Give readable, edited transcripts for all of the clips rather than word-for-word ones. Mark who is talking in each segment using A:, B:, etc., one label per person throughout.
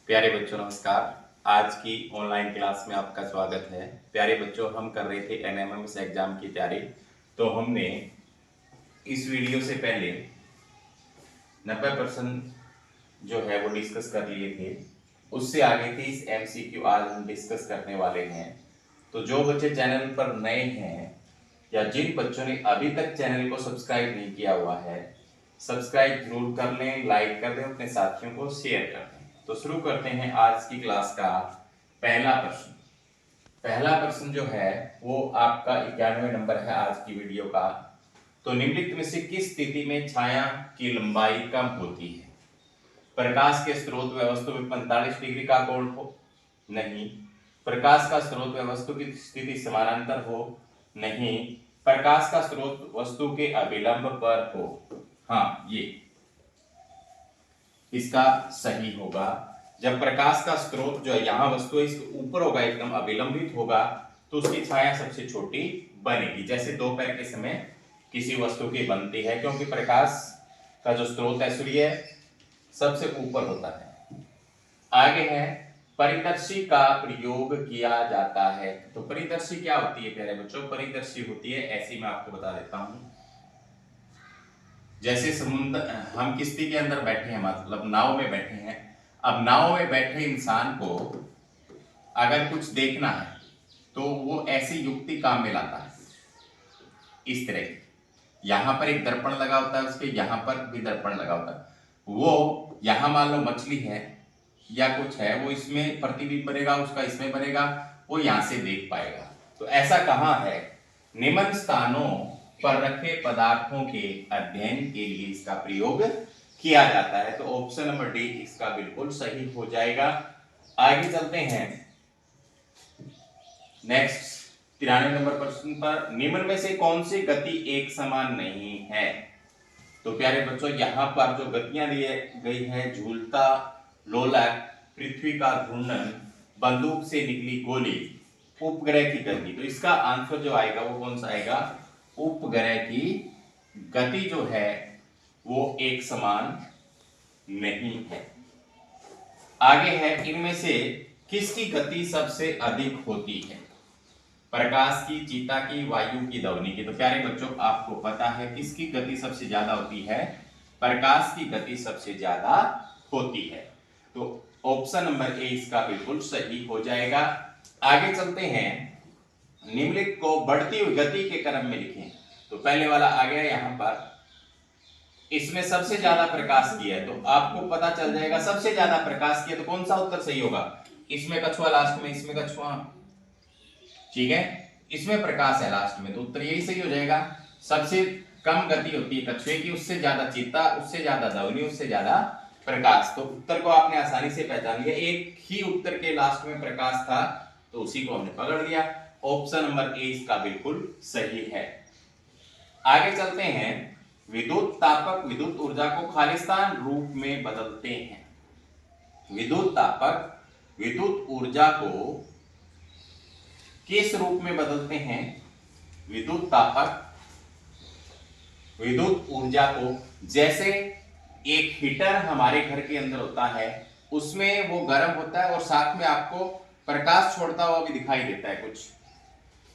A: प्यारे बच्चों नमस्कार। आज की ऑनलाइन क्लास में आपका स्वागत है। प्यारे बच्चों, हम कर रहे थे एनएमएमएस एग्जाम की तैयारी। तो हमने इस वीडियो से पहले 90% जो है वो डिस्कस कर लिए थे। उससे आगे 30 एमसीक्यू आज हम डिस्कस करने वाले हैं। तो जो बच्चे चैनल पर नए हैं या जिन बच्चों ने अभी तक चैनल को सब्सक्राइब नहीं किया हुआ है, सब्सक्राइब जरूर कर लें, लाइक कर दें, अपने साथियों को शेयर कर दें। तो शुरू करते हैं आज की क्लास का पहला प्रश्न। पहला प्रश्न जो है वो आपका 91 नंबर है आज की वीडियो का। तो निम्नलिखित में से किस स्थिति में छाया की लंबाई कम होती है? प्रकाश के स्रोत व वस्तु में 45 डिग्री का कोण हो? नहीं। प्रकाश का स्रोत व वस्तु की स्थिति समानांतर हो? नहीं। प्रकाश का स्रोत वस्तु के अभिलंब पर हो? हाँ, ये इसका सही होगा। जब प्रकाश का स्रोत जो है यहाँ वस्तु है इसके ऊपर होगा, एकदम अभिलंबित होगा, तो उसकी छाया सबसे छोटी बनेगी। जैसे दोपहर के समय किसी वस्तु की बनती है, क्योंकि प्रकाश का जो स्रोत है सूर्य सबसे ऊपर होता है। आगे है परिदर्शी का प्रयोग किया जाता है। तो परिदर्शी क्या होती है प्यारे बच्चों? परिदर्शी होती है ऐसी, मैं आपको बता देता हूं। जैसे समुद्र, हम किश्ती के अंदर बैठे हैं, मतलब नाव में बैठे हैं। अब नाव में बैठे इंसान को अगर कुछ देखना है तो वो ऐसी युक्ति काम में लाता है, इस तरह की। यहां पर एक दर्पण लगा होता है, उसके यहां पर भी दर्पण लगा होता है। वो यहां मान लो मछली है या कुछ है, वो इसमें प्रतिबिंब बनेगा, उसका इसमें बनेगा, वो यहां से देख पाएगा। तो ऐसा कहां है? निम्न स्थानों पर रखे पदार्थों के अध्ययन के लिए इसका प्रयोग किया जाता है। तो ऑप्शन नंबर डी इसका बिल्कुल सही हो जाएगा। आगे चलते हैं नेक्स्ट 93 नंबर प्रश्न पर। निम्न में से कौन सी गति एक समान नहीं है? तो प्यारे बच्चों, यहां पर जो गतियां दी गई है, झूलता लोलक, पृथ्वी का घूर्णन, बंदूक से निकली गोली, उपग्रह की गति। तो इसका आंसर जो आएगा वो कौन सा आएगा? उपग्रह की गति जो है वो एक समान नहीं है। आगे है इनमें से किसकी गति सबसे अधिक होती है? प्रकाश की, चीता की, वायु की, ध्वनि की। तो प्यारे बच्चों, आपको पता है किसकी गति सबसे ज्यादा होती है? प्रकाश की गति सबसे ज्यादा होती है। तो ऑप्शन नंबर ए इसका बिल्कुल सही हो जाएगा। आगे चलते हैं, निम्नलिखित को बढ़ती हुई गति के क्रम में लिखें। तो पहले वाला आ गया यहां पर, इसमें सबसे ज्यादा प्रकाश किया है, तो आपको पता चल जाएगा सबसे ज्यादा प्रकाश किया, तो कौन सा उत्तर सही होगा? इसमें कछुआ लास्ट में, इसमें कछुआ, ठीक है, इसमें प्रकाश है लास्ट में, तो उत्तर यही सही हो जाएगा। सबसे कम गति होती है कछुए की, उससे ज्यादा चीता, उससे ज्यादा ध्वनि, उससे ज्यादा प्रकाश। तो उत्तर को आपने आसानी से पहचान लिया। एक ही उत्तर के लास्ट में प्रकाश था, तो उसी को हमने पकड़ लिया। ऑप्शन नंबर ए इसका बिल्कुल सही है। आगे चलते हैं, विद्युत तापक विद्युत ऊर्जा को खालिस्तान रूप में बदलते हैं। विद्युत तापक विद्युत ऊर्जा को किस रूप में बदलते हैं? विद्युत तापक विद्युत ऊर्जा को, जैसे एक हीटर हमारे घर के अंदर होता है, उसमें वो गर्म होता है और साथ में आपको प्रकाश छोड़ता हुआ भी दिखाई देता है कुछ।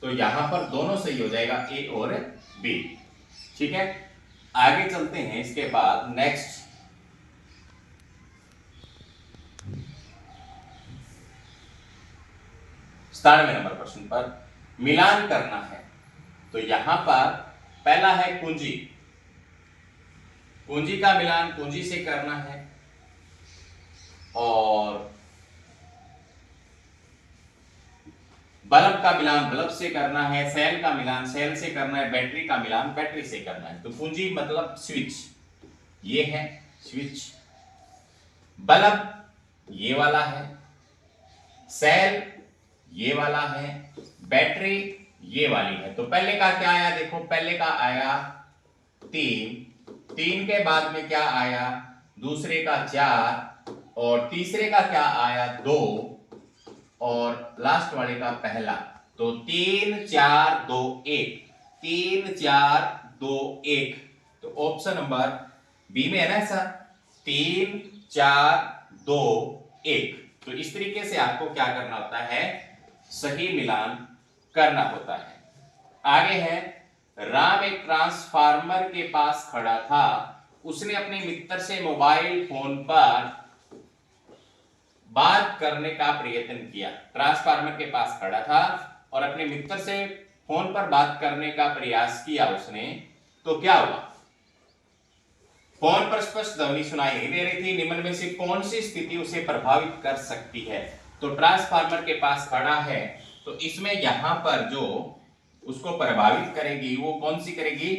A: तो यहां पर दोनों सही हो जाएगा, ए और बी, ठीक है। आगे चलते हैं, इसके बाद नेक्स्ट 97 नंबर प्रश्न पर मिलान करना है। तो यहां पर पहला है कुंजी। कुंजी का मिलान कुंजी से करना है, और बल्ब का मिलान बल्ब से करना है, सेल का मिलान सेल से करना है, बैटरी का मिलान बैटरी से करना है। तो कुंजी मतलब स्विच, ये है स्विच। बल्ब ये वाला है, सेल ये वाला है, बैटरी ये वाली है। तो पहले का क्या आया? देखो, पहले का आया 3, 3 के बाद में क्या आया? दूसरे का 4, और तीसरे का क्या आया? 2, और लास्ट वाले का पहला। तो 3 4 2 1, 3 4 2 1। तो ऑप्शन नंबर बी में है ना ऐसा, 3 4 2 1। तो इस तरीके से आपको क्या करना होता है, सही मिलान करना होता है। आगे है, राम एक ट्रांसफार्मर के पास खड़ा था, उसने अपने मित्र से मोबाइल फोन पर बात करने का प्रयत्न किया। ट्रांसफार्मर के पास खड़ा था और अपने मित्र से फोन पर बात करने का प्रयास किया उसने, तो क्या हुआ? फोन पर स्पष्ट ध्वनि सुनाई नहीं दे रही थी। निम्न में से कौन सी स्थिति उसे प्रभावित कर सकती है? तो ट्रांसफार्मर के पास खड़ा है, तो इसमें यहां पर जो उसको प्रभावित करेगी वो कौन सी करेगी?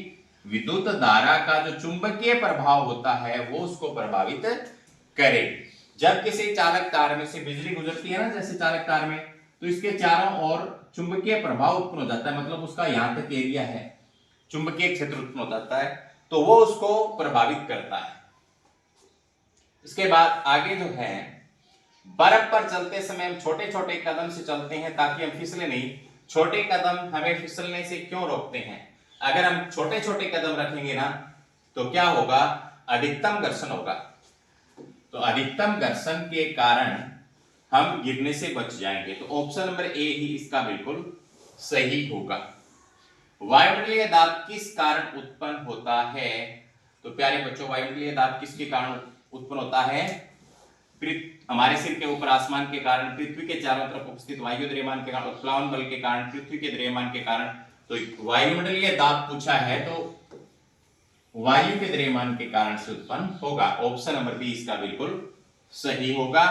A: विद्युत धारा का जो चुंबकीय प्रभाव होता है वो उसको प्रभावित करेगी। जब किसी चालक तार में से बिजली गुजरती है ना, जैसे चालक तार में, तो इसके चारों ओर चुंबकीय प्रभाव उत्पन्न हो जाता है, मतलब उसका यहां तक एरिया है, चुंबकीय क्षेत्र उत्पन्न हो जाता है, तो वो उसको प्रभावित करता है। इसके बाद आगे जो है, बर्फ पर चलते समय हम छोटे छोटे कदम से चलते हैं ताकि हम फिसले नहीं। छोटे कदम हमें फिसलने से क्यों रोकते हैं? अगर हम छोटे छोटे कदम रखेंगे ना, तो क्या होगा? अधिकतम घर्षण होगा। तो अधिकतम घर्षण के कारण हम गिरने से बच जाएंगे। तो ऑप्शन नंबर ए ही इसका बिल्कुल सही होगा। वायुमंडलीय दाब किस कारण उत्पन्न होता है? तो प्यारे बच्चों, वायुमंडलीय दाब किसके कारण उत्पन्न होता है? हमारे सिर के ऊपर आसमान के कारण, पृथ्वी के चारों तरफ उपस्थित वायु द्रव्यमान के कारण, उत्प्लावन बल के कारण, पृथ्वी के द्रव्यमान के कारण। तो वायुमंडलीय दाब पूछा है तो वायु के द्रव्यमान के कारण से उत्पन्न होगा। ऑप्शन नंबर बी इसका बिल्कुल सही होगा।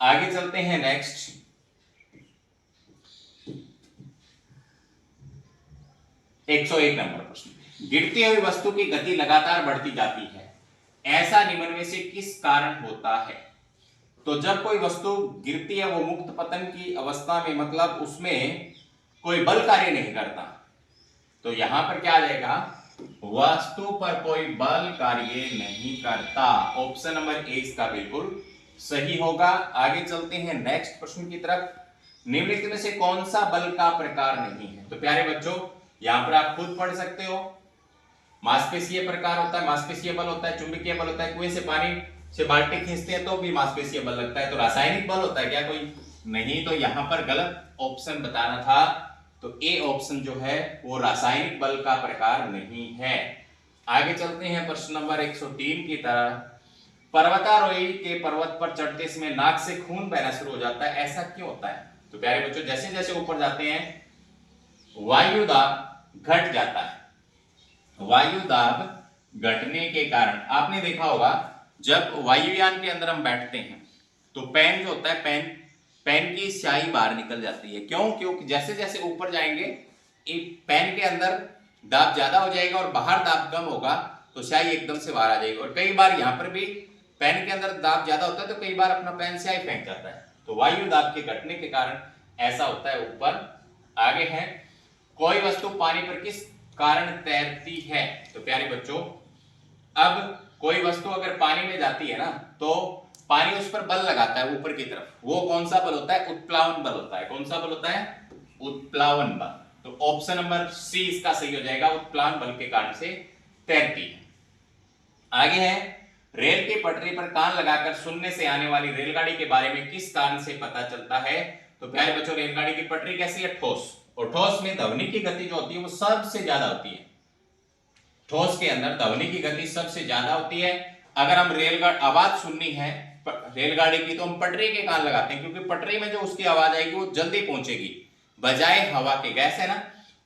A: आगे चलते हैं नेक्स्ट। एक नंबर प्रश्न, गिरती हुई वस्तु की गति लगातार बढ़ती जाती है, ऐसा निम्न में से किस कारण होता है? तो जब कोई वस्तु गिरती है वो मुक्त पतन की अवस्था में, मतलब उसमें कोई बल कार्य नहीं करता, तो यहां पर क्या आ जाएगा? वस्तु पर कोई बल कार्य नहीं करता। ऑप्शन नंबर ए इसका बिल्कुल सही होगा। आगे चलते हैं नेक्स्ट प्रश्न की तरफ। निम्नलिखित में से कौन सा बल का प्रकार नहीं है? तो प्यारे बच्चों, यहां पर आप खुद पढ़ सकते हो। मांसपेशीय प्रकार होता है, मांसपेशीय बल होता है, चुंबकीय बल होता है, कुएं से पानी से बाल्टी खींचते हैं तो भी मांसपेशीय बल लगता है। तो रासायनिक बल होता है क्या कोई? नहीं। तो यहां पर गलत ऑप्शन बताना था। तो ए ऑप्शन जो है वो रासायनिक बल का प्रकार नहीं है। आगे चलते हैं प्रश्न नंबर 103 की तरफ। पर्वतारोही के पर्वत पर चढ़ते समय नाक से खून बहना शुरू हो जाता है, ऐसा क्यों होता है? तो प्यारे बच्चों, जैसे जैसे ऊपर जाते हैं वायु दाब घट जाता है। वायु दाब घटने के कारण आपने देखा होगा, जब वायुयान के अंदर हम बैठते हैं तो पेन जो होता है, पेन की स्याही बाहर निकल जाती है। क्यों? क्योंकि जैसे जैसे ऊपर जाएंगे पेन के अंदर दाब ज्यादा हो जाएगा और बाहर दाब कम होगा, तो स्याही एकदम से बाहर आ जाएगी। और कई बार यहाँ पर भी पेन के अंदर दाब ज्यादा होता है तो कई बार अपना पेन स्याही फेंक जाता है। तो वायु दाब के घटने के कारण ऐसा होता है ऊपर। आगे है, कोई वस्तु पानी पर किस कारण तैरती है? तो प्यारे बच्चों, अब कोई वस्तु अगर पानी में जाती है ना, तो पानी उस पर बल लगाता है ऊपर की तरफ। वो कौन सा बल होता है? उत्प्लावन बल होता है। कौन सा बल होता है? उत्प्लावन बल। तो ऑप्शन नंबर सी इसका सही हो जाएगा, उत्प्लावन बल के कारण से तैरती है। आगे है, रेल की पटरी पर कान लगाकर सुनने से आने वाली रेलगाड़ी के बारे में किस कारण से पता चलता है? तो प्यारे बच्चों, रेलगाड़ी की पटरी कैसी है? ठोस। और ठोस में ध्वनि की गति जो होती है वो सबसे ज्यादा होती है। ठोस के अंदर ध्वनि की गति सबसे ज्यादा होती है। अगर हम रेलगाड़ी आवाज सुननी है रेलगाड़ी की, तो हम पटरी के कान लगाते हैं, क्योंकि पटरी में जो उसकी आवाज आएगी वो जल्दी पहुंचेगी बजाय हवा के। गैस है ना,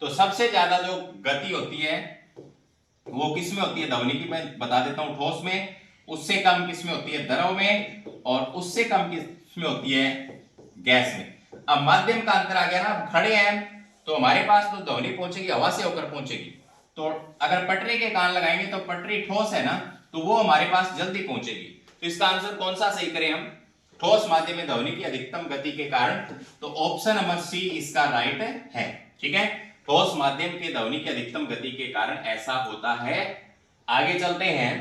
A: तो सबसे ज्यादा जो गति होती है वो किस में होती है? ध्वनि की मैं बता देता हूं, ठोस में। उससे कम किस में होती है? द्रव में। और उससे कम किस में होती है? गैस में। अब माध्यम का अंतर आ गया ना, खड़े हैं तो हमारे पास तो ध्वनि पहुंचेगी, हवा से होकर पहुंचेगी। तो अगर पटरी के कान लगाएंगे तो पटरी ठोस है ना, तो वो हमारे पास जल्दी पहुंचेगी। तो इसका आंसर कौन सा सही करें हम? ठोस माध्यम में ध्वनि की अधिकतम गति के कारण। तो ऑप्शन नंबर सी इसका राइट है। ठीक है, ठोस माध्यम के ध्वनि की अधिकतम गति के कारण ऐसा होता है। आगे चलते हैं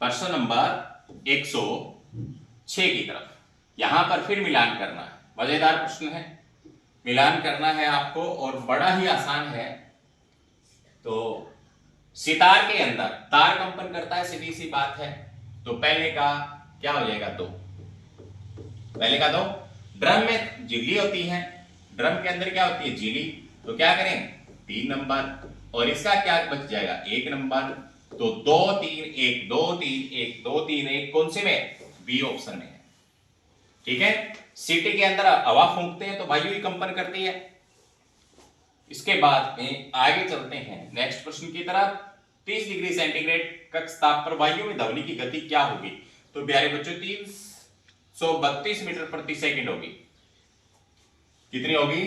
A: प्रश्न नंबर 106 की तरफ। यहां पर फिर मिलान करना है, मजेदार प्रश्न है, मिलान करना है आपको और बड़ा ही आसान है। तो सितार के अंदर तार कंपन करता है, सीधी सी बात है। तो पहले का क्या हो जाएगा 2, पहले का 2। ड्रम में झिल्ली होती है, ड्रम के अंदर क्या होती है झिल्ली, तो क्या करें 3 नंबर, और इसका क्या बच जाएगा 1 नंबर, तो 2 3 1 2 3 1 2 3 1 कौन से में, बी ऑप्शन में है। ठीक है, सीटी के अंदर हवा फूंकते हैं तो वायु ही कंपन करती है। इसके बाद में आगे चलते हैं नेक्स्ट प्रश्न की तरफ। 30 डिग्री सेंटीग्रेड कक्ष ताप पर वायु में ध्वनि की गति क्या होगी, तो प्यारे बच्चों 332 मीटर प्रति सेकंड होगी। कितनी होगी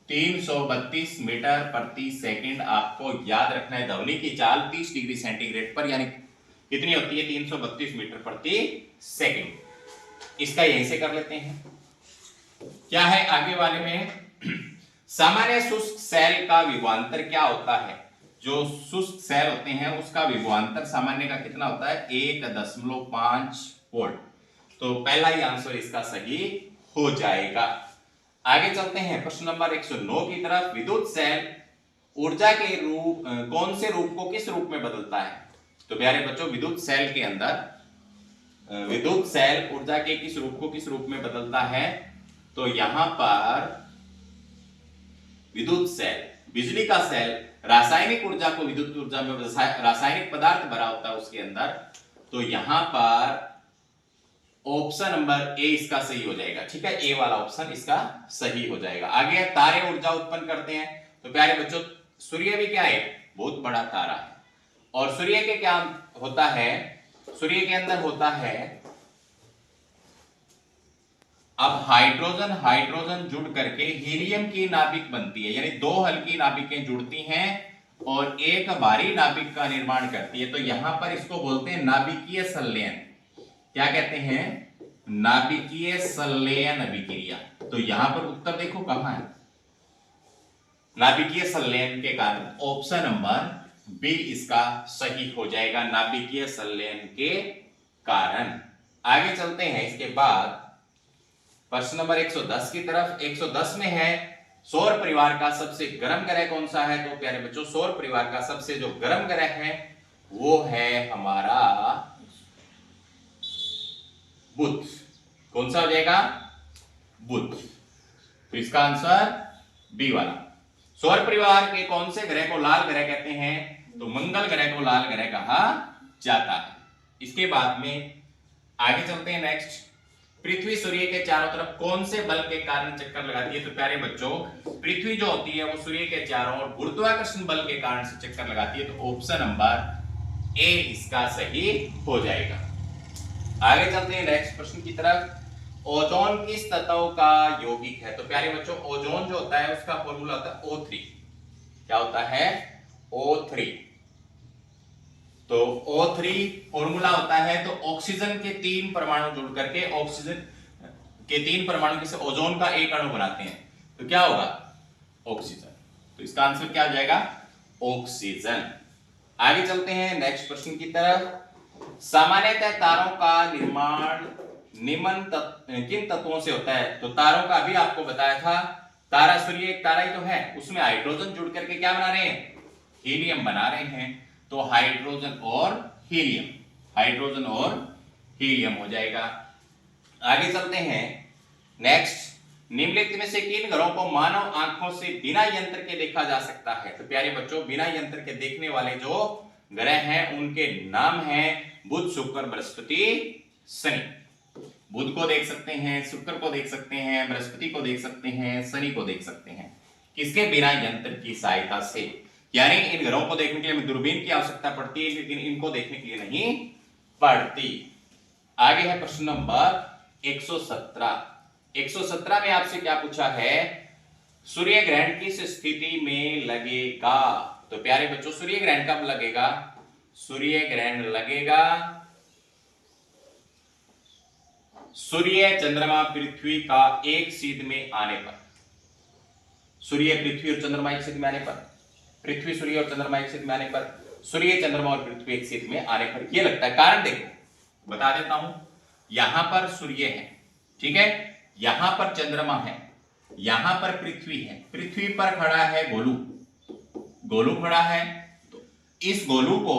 A: 332 मीटर प्रति सेकंड। आपको याद रखना है ध्वनि की चाल 30 डिग्री सेंटीग्रेड पर यानी कितनी होती है 332 मीटर प्रति सेकंड। इसका यहीं से कर लेते हैं। क्या है आगे वाले में, सामान्य शुष्क सेल का विभवांतर क्या होता है, जो शुष्क सेल होते हैं उसका विभवांतर सामान्य का कितना होता है 1.5 वोल्ट। तो पहला ही आंसर इसका सही हो जाएगा। आगे चलते हैं प्रश्न नंबर 109 की तरफ। विद्युत सेल ऊर्जा के रूप कौन से रूप को किस रूप में बदलता है, तो प्यारे बच्चों विद्युत सेल के अंदर विद्युत सेल ऊर्जा के किस रूप को किस रूप में बदलता है, तो यहां पर विद्युत सेल, बिजली का सेल रासायनिक ऊर्जा को विद्युत ऊर्जा में, रासायनिक पदार्थ भरा होता है उसके अंदर, तो यहां पर ऑप्शन नंबर ए इसका सही हो जाएगा। ठीक है, ए वाला ऑप्शन इसका सही हो जाएगा। आगे तारे ऊर्जा उत्पन्न करते हैं, तो प्यारे बच्चों सूर्य भी क्या है बहुत बड़ा तारा है, और सूर्य के क्या होता है, सूर्य के अंदर होता है अब हाइड्रोजन जुड़ करके हीलियम की नाभिक बनती है, यानी 2 हल्की नाभिकें जुड़ती हैं और एक भारी नाभिक का निर्माण करती है। तो यहां पर इसको बोलते हैं नाभिकीय संलयन। क्या कहते हैं, नाभिकीय संलयन अभिक्रिया। तो यहां पर उत्तर देखो कहां है, नाभिकीय संलयन के कारण ऑप्शन नंबर बी इसका सही हो जाएगा, नाभिकीय संलयन के कारण। आगे चलते हैं इसके बाद प्रश्न नंबर 110 की तरफ। 110 में है सौर परिवार का सबसे गर्म ग्रह कौन सा है, तो प्यारे बच्चों सौर परिवार का सबसे जो गर्म ग्रह है वो है हमारा बुध। कौन सा हो जाएगा, बुध। तो इसका आंसर बी वाला। सौर परिवार के कौन से ग्रह को लाल ग्रह कहते हैं, तो मंगल ग्रह को लाल ग्रह कहा जाता है। इसके बाद में आगे चलते हैं नेक्स्ट। पृथ्वी सूर्य के चारों तरफ कौन से बल के कारण चक्कर लगाती है, तो प्यारे बच्चों पृथ्वी जो होती है वो सूर्य के चारों ओर गुरुत्वाकर्षण बल के कारण से चक्कर लगाती है। तो ऑप्शन नंबर ए इसका सही हो जाएगा। आगे चलते हैं नेक्स्ट प्रश्न की तरफ। ओजोन किस तत्व का यौगिक है, तो प्यारे बच्चों ओजोन जो होता है उसका फॉर्मूला होता है O3। क्या होता है O3। तो O3 फॉर्मूला होता है, तो ऑक्सीजन के 3 परमाणु जुड़ करके ऑक्सीजन के 3 परमाणु के से ओजोन का एक अणु बनाते हैं, तो क्या होगा ऑक्सीजन। तो इसका आंसर क्या हो जाएगा ऑक्सीजन। आगे चलते हैं नेक्स्ट प्रश्न की तरफ। सामान्यतः तारों का निर्माण किन तत्वों से होता है, तो तारों का अभी आपको बताया था, तारा सूर्य एक तारा ही तो है, उसमें हाइड्रोजन जुड़ करके क्या बना रहे हैं हीलियम बना रहे हैं। तो हाइड्रोजन और हीलियम, हाइड्रोजन और हीलियम हो जाएगा। आगे चलते हैं नेक्स्ट। निम्नलिखित में से किन ग्रहों को मानव आंखों से बिना यंत्र के देखा जा सकता है, तो प्यारे बच्चों बिना यंत्र के देखने वाले जो ग्रह हैं उनके नाम हैं बुध, शुक्र, बृहस्पति, शनि। बुध को देख सकते हैं, शुक्र को देख सकते हैं, बृहस्पति को देख सकते हैं, शनि को देख सकते हैं, किसके बिना यंत्र की सहायता से। यानी इन ग्रहों को देखने के लिए हमें दूरबीन की आवश्यकता पड़ती है, लेकिन इनको देखने के लिए नहीं पड़ती। आगे है प्रश्न नंबर 117। 117 में आपसे क्या पूछा है, सूर्य ग्रहण किस स्थिति में लगेगा, तो प्यारे बच्चों सूर्य ग्रहण कब लगेगा, सूर्य ग्रहण लगेगा सूर्य चंद्रमा पृथ्वी का एक सीध में आने पर। सूर्य पृथ्वी और चंद्रमा एक सीध में आने पर, पृथ्वी सूर्य और चंद्रमा एक सीध में आने पर, सूर्य चंद्रमा और पृथ्वी एक सीध में आने पर यह लगता है। कारण देखो बता देता हूं, यहां पर सूर्य है, ठीक है, यहां पर चंद्रमा है, यहां पर पृथ्वी है, पृथ्वी पर खड़ा है गोलू, गोलू खड़ा है, तो इस गोलू को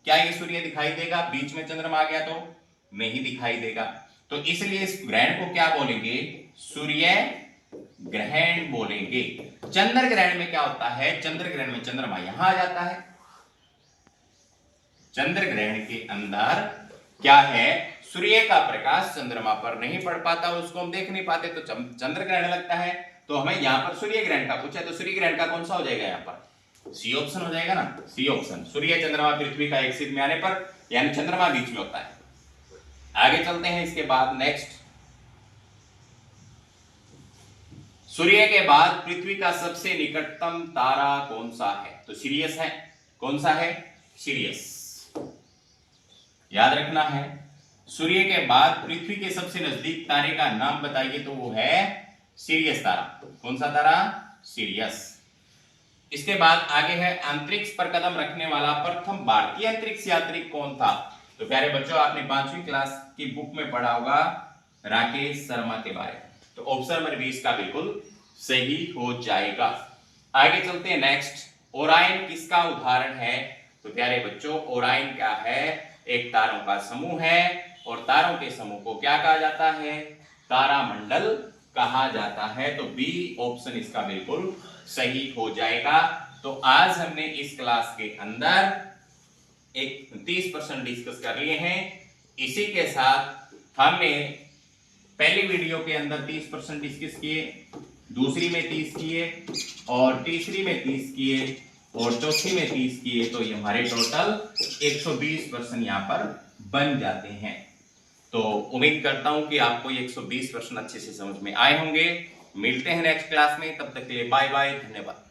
A: क्या ये सूर्य दिखाई देगा, बीच में चंद्रमा आ गया तो नहीं दिखाई देगा। तो इसलिए इस ग्रहण को क्या बोलेंगे, सूर्य ग्रहण बोलेंगे। चंद्र ग्रहण में क्या होता है, चंद्र ग्रहण में चंद्रमा यहां आ जाता है। चंद्र ग्रहण के अंदर क्या है, सूर्य का प्रकाश चंद्रमा पर नहीं पड़ पाता, उसको हम देख नहीं पाते, तो चंद्र ग्रहण लगता है। तो हमें यहाँ पर सूर्य ग्रहण का पूछा है, तो सूर्य ग्रहण का कौन सा हो जाएगा, यहाँ पर सी ऑप्शन हो जाएगा ना, सी ऑप्शन। सूर्य चंद्रमा पृथ्वी का एक सिद्ध में आने पर, यानी चंद्रमा बीच में होता है। आगे चलते हैं इसके बाद नेक्स्ट, सूर्य के बाद पृथ्वी का सबसे निकटतम तारा कौन सा है, तो सिरियस है। कौन सा है, सिरियस। याद रखना है, सूर्य के बाद पृथ्वी के सबसे नजदीक तारे का नाम बताइए, तो वो है सिरियस तारा। कौन सा तारा, सिरियस। इसके बाद आगे है, अंतरिक्ष पर कदम रखने वाला प्रथम भारतीय अंतरिक्ष यात्री कौन था। तो प्यारे बच्चों, आपने 5वीं क्लास की बुक में पढ़ा होगा राकेश शर्मा के बारे में, तो ऑप्शन नंबर 20 का बिल्कुल सही हो जाएगा। आगे चलते हैं नेक्स्ट, ओरायन किसका उदाहरण है। तो प्यारे बच्चों, ओरायन क्या है, एक तारों का समूह है, और तारों के समूह को क्या कहा जाता है, तारामंडल कहा जाता है। तो बी ऑप्शन इसका बिल्कुल सही हो जाएगा। तो आज हमने इस क्लास के अंदर एक 30% डिस्कस कर लिए हैं। इसी के साथ हमने पहली वीडियो के अंदर 30% डिस्कस किए, दूसरी में 30 किए, और तीसरी में 30 किए, और चौथी में 30 किए, तो ये हमारे टोटल 120% यहाँ पर बन जाते हैं। तो उम्मीद करता हूं कि आपको ये 120% अच्छे से समझ में आए होंगे। मिलते हैं नेक्स्ट क्लास में, तब तक के लिए बाय बाय, धन्यवाद।